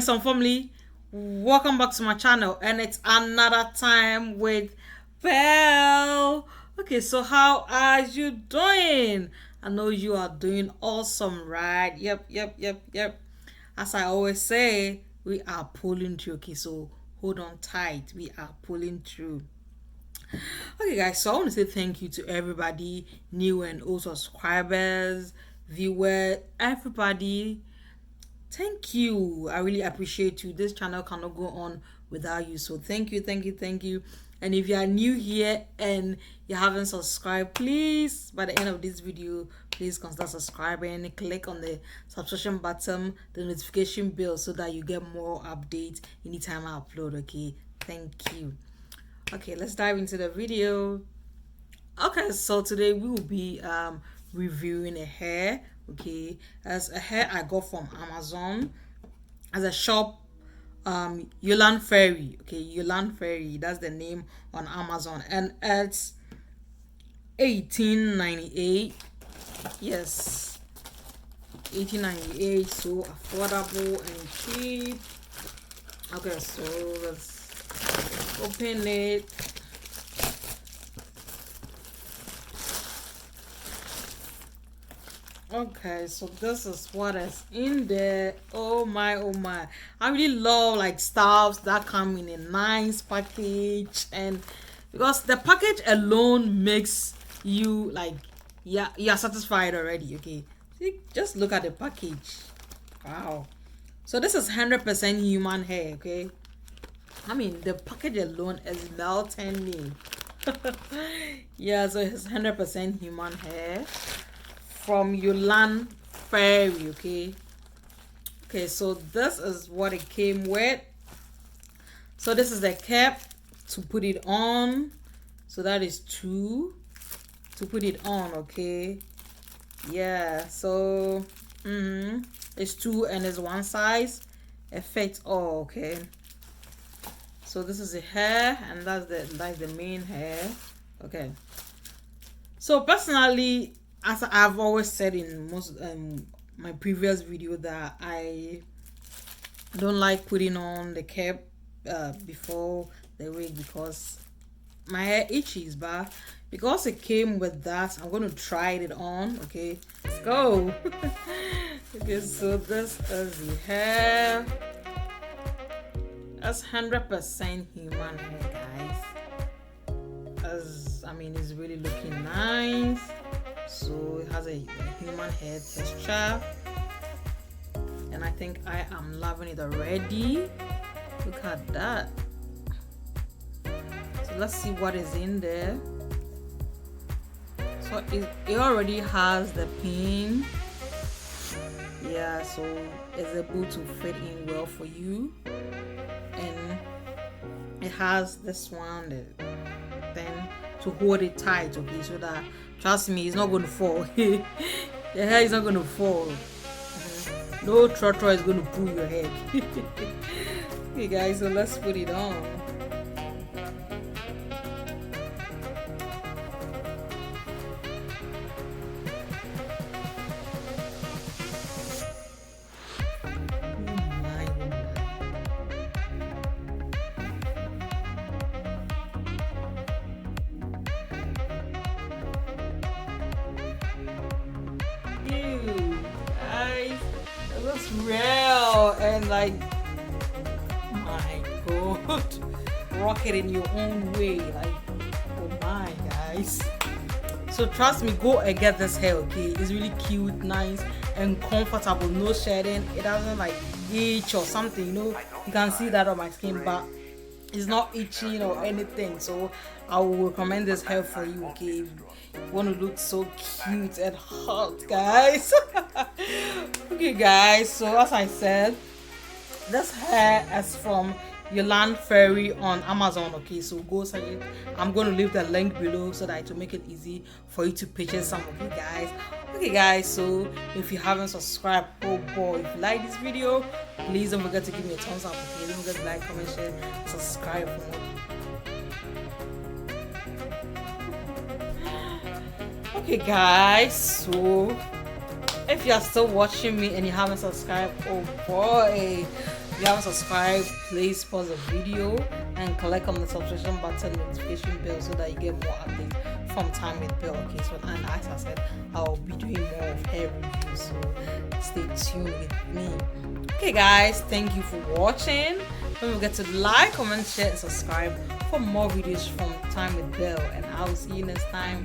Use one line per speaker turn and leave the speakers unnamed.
friends and family, welcome back to my channel, and it's another time with BEL. Okay, so how are you doing? I know you are doing awesome, right? Yep. As I always say, we are pulling through. Okay, so hold on tight, we are pulling through. Okay, guys, so I want to say thank you to everybody, new and old subscribers, viewers, everybody. Thank you. I really appreciate you. This channel cannot go on without you. So thank you. And if you are new here and you haven't subscribed, please, by the end of this video, please consider subscribing. Click on the subscription button, the notification bell, so that you get more updates anytime I upload. Okay, thank you. Okay, let's dive into the video. Okay, so today we will be reviewing a hair. Okay, as a hair I got from Amazon as a shop, YOLANFAIRY. Okay, YOLANFAIRY, that's the name on Amazon, and it's 1898. Yes, 1898, so affordable and cheap. Okay, so let's open it. Okay, so this is what is in there. Oh my. I really love like stuffs that come in a nice package, and because the package alone makes you like, yeah, you're satisfied already. Okay, see, just look at the package. Wow. So this is 100% human hair. Okay, I mean the package alone is melting me. Yeah, so it's 100% human hair from YOLANFAIRY. Okay, so this is what it came with. So this is the cap to put it on. So that is 2 to put it on. Okay, yeah, so it's 2 and it's one size, it fits all. Okay, so this is the hair, and that's the main hair. Okay, so personally, as I've always said in most my previous video, that I don't like putting on the cap before the wig because my hair itches, but because it came with that, I'm going to try it on. Okay, let's go. Okay, so this is the hair. That's 100% human hair, guys. I mean, it's really looking nice. So it has a human hair texture, and I think I am loving it already. Look at that. So let's see what is in there. So it already has the pin. Yeah, so it's able to fit in well for you, and it has this one, the thing to hold it tight. Okay, so that, trust me, it's not going to fall. The hair is not going to fall. No trotro is going to pull your head. Okay, guys, so let's put it on. Looks real, and like, my god, rock it in your own way, like, oh my, guys. So trust me, go and get this hair. Okay, it's really cute, nice and comfortable, no shedding. It doesn't like itch or something, you know. You can see that on my skin, but it's not itching or anything. So I will recommend this hair for you. Okay, if you want to look so cute and hot, guys. Okay, guys, so as I said, this hair is from YOLANFAIRY on Amazon. Okay, so go search it. I'm going to leave the link below so that it will make it easy for you to purchase some. Okay guys, so if you haven't subscribed, oh boy, if you like this video, please don't forget to give me a thumbs up. Okay, don't forget to like, comment, share, subscribe for more. Okay guys, so if you are still watching me and you haven't subscribed, oh boy, If you haven't subscribed, please pause the video and click on the subscription button, notification bell, so that you get more updates from Time with BEL. Okay, so and as I said, I'll be doing more of hair reviews, so stay tuned with me. Okay guys, thank you for watching. Don't forget to like, comment, share, and subscribe for more videos from Time with BEL, and I will see you next time.